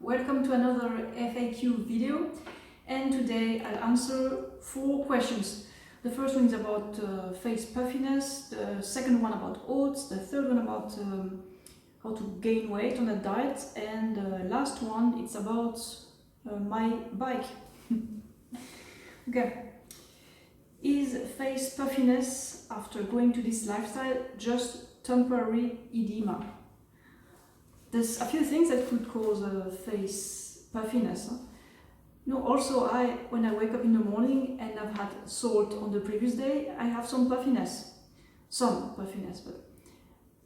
Welcome to another FAQ video, and today I'll answer 4 questions. The first one is about face puffiness, the second one about oats, the third one about how to gain weight on a diet, and the last one it's about my bike. Okay. Is face puffiness after going to this lifestyle just temporary edema? There's a few things that could cause face puffiness. No, also when I wake up in the morning and I've had salt on the previous day, I have some puffiness. But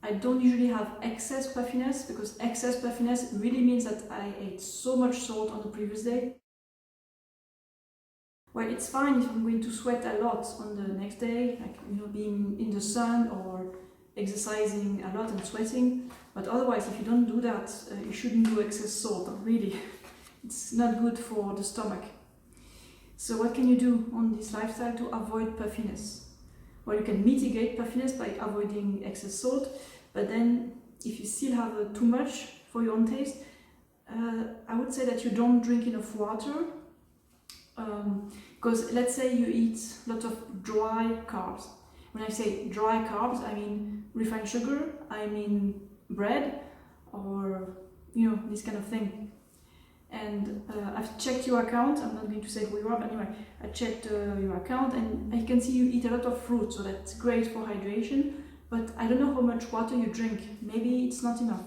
I don't usually have excess puffiness, because excess puffiness really means that I ate so much salt on the previous day. Well, it's fine if I'm going to sweat a lot on the next day, like being in the sun or exercising a lot and sweating. But otherwise, if you don't do that, you shouldn't do excess salt, really. It's not good for the stomach. So what can you do on this lifestyle to avoid puffiness? Well, you can mitigate puffiness by avoiding excess salt, but then if you still have too much for your own taste, I would say that you don't drink enough water. Because let's say you eat a lot of dry carbs. When I say dry carbs, I mean refined sugar, I mean bread, or this kind of thing. And I've checked your account. I'm not going to say who you are, but anyway, I checked your account, and I can see you eat a lot of fruit, so that's great for hydration. But I don't know how much water you drink. Maybe it's not enough.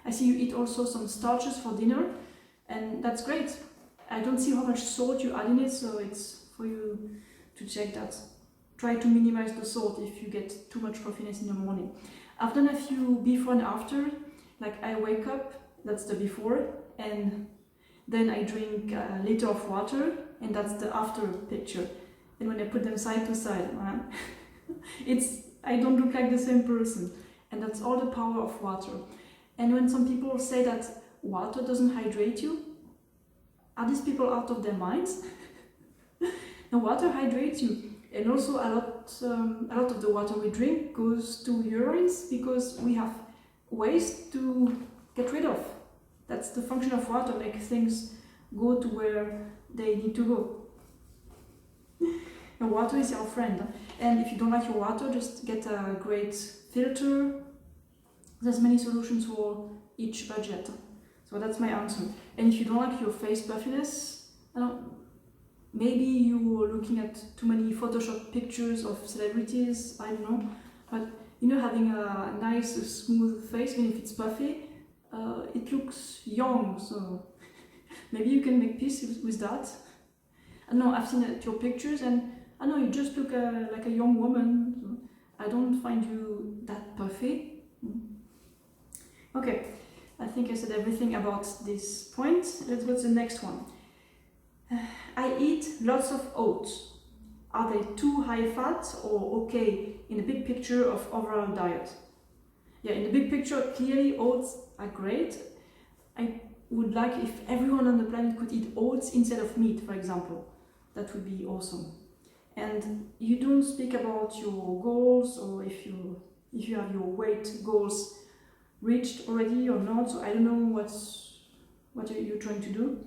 I see you eat also some starches for dinner, and that's great. I don't see how much salt you add in it, so it's for you to check that. Try to minimize the salt if you get too much puffiness in the morning. I've done a few before and after. Like I wake up, that's the before, and then I drink a liter of water, and that's the after picture. And when I put them side to side, I don't look like the same person. And that's all the power of water. And when some people say that water doesn't hydrate you, are these people out of their minds? No, water hydrates you. And also a lot of the water we drink goes to urines, because we have waste to get rid of. That's the function of water, make things go to where they need to go. And water is your friend. And if you don't like your water, just get a great filter. There's many solutions for each budget. So that's my answer. And if you don't like your face puffiness, maybe you're looking at too many Photoshop pictures of celebrities, I don't know. But having a nice, smooth face, even if it's puffy, it looks young, so maybe you can make peace with that. I know, I've seen your pictures, and I know you just look like a young woman. So I don't find you that puffy. Okay, I think I said everything about this point. Let's go to the next one. I eat lots of oats. Are they too high fat or okay in the big picture of overall diet? Yeah, in the big picture, clearly oats are great. I would like if everyone on the planet could eat oats instead of meat, for example. That would be awesome. And you don't speak about your goals, or if you have your weight goals reached already or not, so I don't know what you're trying to do.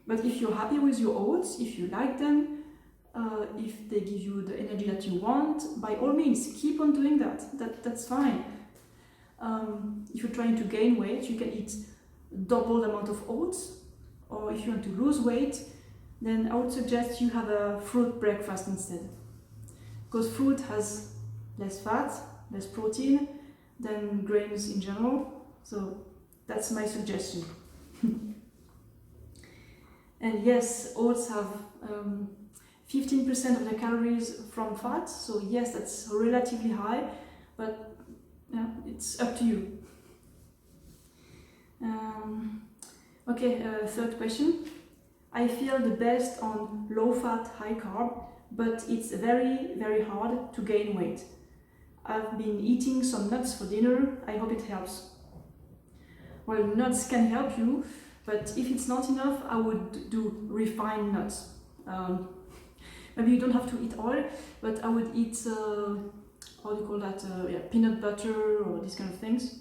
But if you're happy with your oats, if you like them, if they give you the energy that you want, by all means, keep on doing that. That's fine. If you're trying to gain weight, you can eat double the amount of oats. Or if you want to lose weight, then I would suggest you have a fruit breakfast instead. Because fruit has less fat, less protein than grains in general. So that's my suggestion. And yes, oats have 15% of the calories from fat, so yes, that's relatively high, but it's up to you. Okay, third question. I feel the best on low-fat, high-carb, but it's very, very hard to gain weight. I've been eating some nuts for dinner. I hope it helps. Well, nuts can help you, but if it's not enough, I would do refined nuts. Maybe you don't have to eat oil, but I would eat, how do you call that, peanut butter or these kind of things.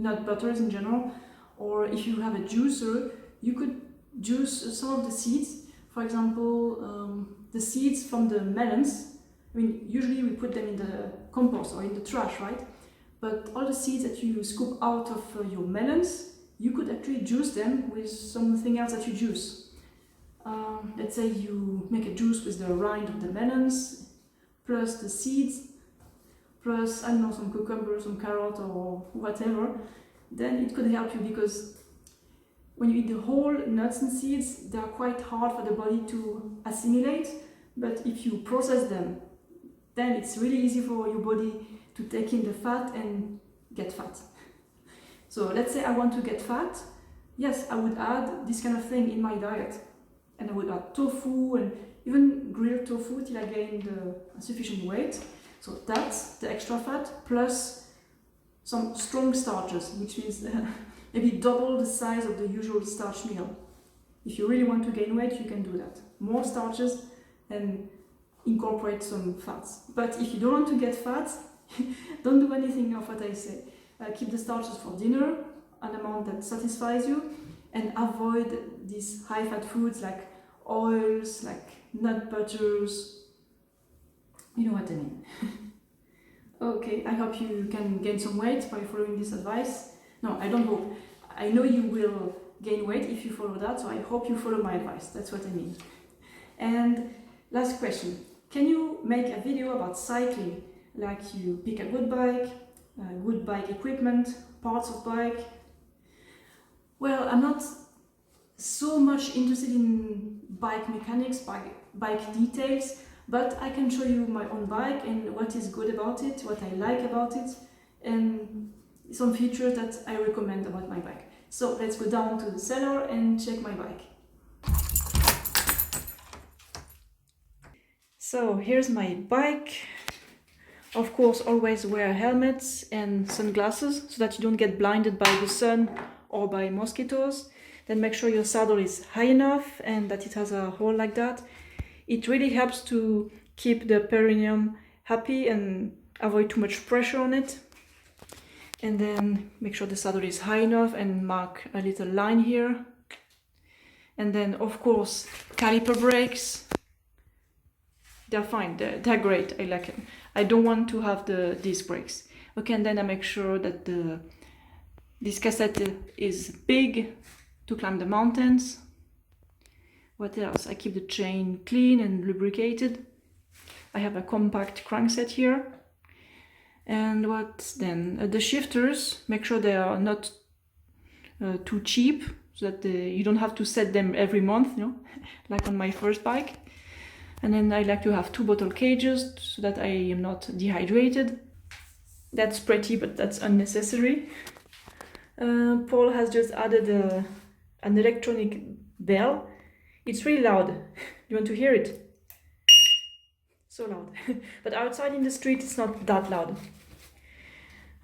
nut butters in general, or if you have a juicer, you could juice some of the seeds. For example, the seeds from the melons. I mean, usually we put them in the compost or in the trash, right? But all the seeds that you scoop out of your melons, you could actually juice them with something else that you juice. Let's say you make a juice with the rind of the melons, plus the seeds, plus, I don't know, some cucumber, some carrot or whatever. Then it could help you, because when you eat the whole nuts and seeds, they are quite hard for the body to assimilate. But if you process them, then it's really easy for your body to take in the fat and get fat. So let's say I want to get fat. Yes, I would add this kind of thing in my diet. And I would add tofu and even grilled tofu till I gained sufficient weight. So that's the extra fat, plus some strong starches, which means maybe double the size of the usual starch meal. If you really want to gain weight, you can do that. More starches and incorporate some fats. But if you don't want to get fat, don't do anything of what I say. Keep the starches for dinner, an amount that satisfies you, and avoid these high-fat foods like oils, like nut butters. You know what I mean. Okay, I hope you can gain some weight by following this advice. No, I don't hope. I know you will gain weight if you follow that, so I hope you follow my advice. That's what I mean. And last question. Can you make a video about cycling? Like you pick a good bike equipment, parts of bike. Well, I'm not so much interested in bike mechanics, bike details, but I can show you my own bike and what is good about it, what I like about it, and some features that I recommend about my bike. So let's go down to the cellar and check my bike. So here's my bike. Of course, always wear helmets and sunglasses so that you don't get blinded by the sun or by mosquitoes. Then make sure your saddle is high enough and that it has a hole like that. It really helps to keep the perineum happy and avoid too much pressure on it. And then make sure the saddle is high enough and mark a little line here. And then, of course, caliper brakes. They're fine, they're great, I like them. I don't want to have the disc brakes. Okay, and then I make sure that this cassette is big to climb the mountains. What else? I keep the chain clean and lubricated. I have a compact crankset here. And what then? The shifters, make sure they are not too cheap, so that you don't have to set them every month, you know, like on my first bike. And then I like to have 2 bottle cages so that I am not dehydrated. That's pretty, but that's unnecessary. Paul has just added an electronic bell. It's really loud. You want to hear it? So loud. But outside in the street, it's not that loud.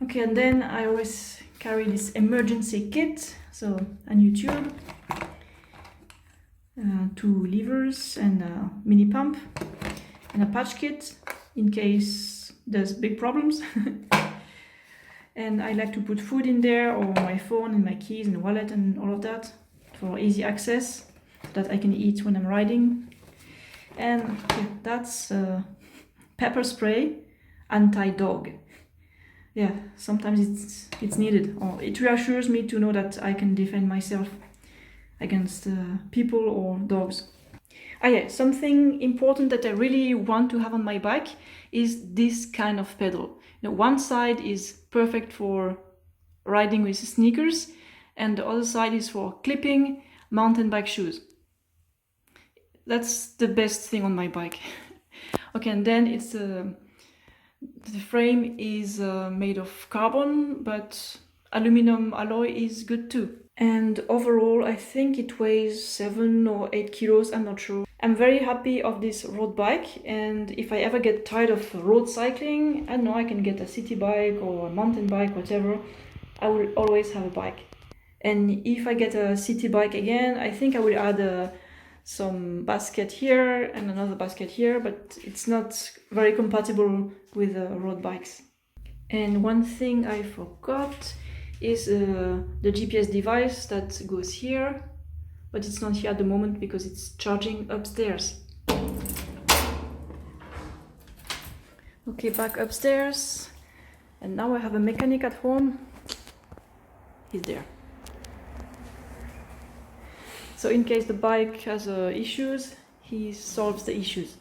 Okay, and then I always carry this emergency kit. So a new tube, 2 levers and a mini pump, and a patch kit in case there's big problems. And I like to put food in there, or my phone and my keys and wallet and all of that for easy access, so that I can eat when I'm riding. And yeah, that's pepper spray, anti-dog. Yeah, sometimes it's needed, or it reassures me to know that I can defend myself against people or dogs. Yeah, something important that I really want to have on my bike is this kind of pedal. You know, one side is perfect for riding with sneakers, and the other side is for clipping mountain bike shoes. That's the best thing on my bike. Okay, and then it's the frame is made of carbon, but aluminum alloy is good too. And overall, I think it weighs 7 or 8 kilos, I'm not sure. I'm very happy of this road bike, and if I ever get tired of road cycling, I know I can get a city bike or a mountain bike, whatever. I will always have a bike. And if I get a city bike again, I think I will add some basket here and another basket here, but it's not very compatible with road bikes. And one thing I forgot is the GPS device that goes here, but it's not here at the moment because it's charging upstairs. Okay, back upstairs, and now I have a mechanic at home. He's there. So in case the bike has issues, he solves the issues.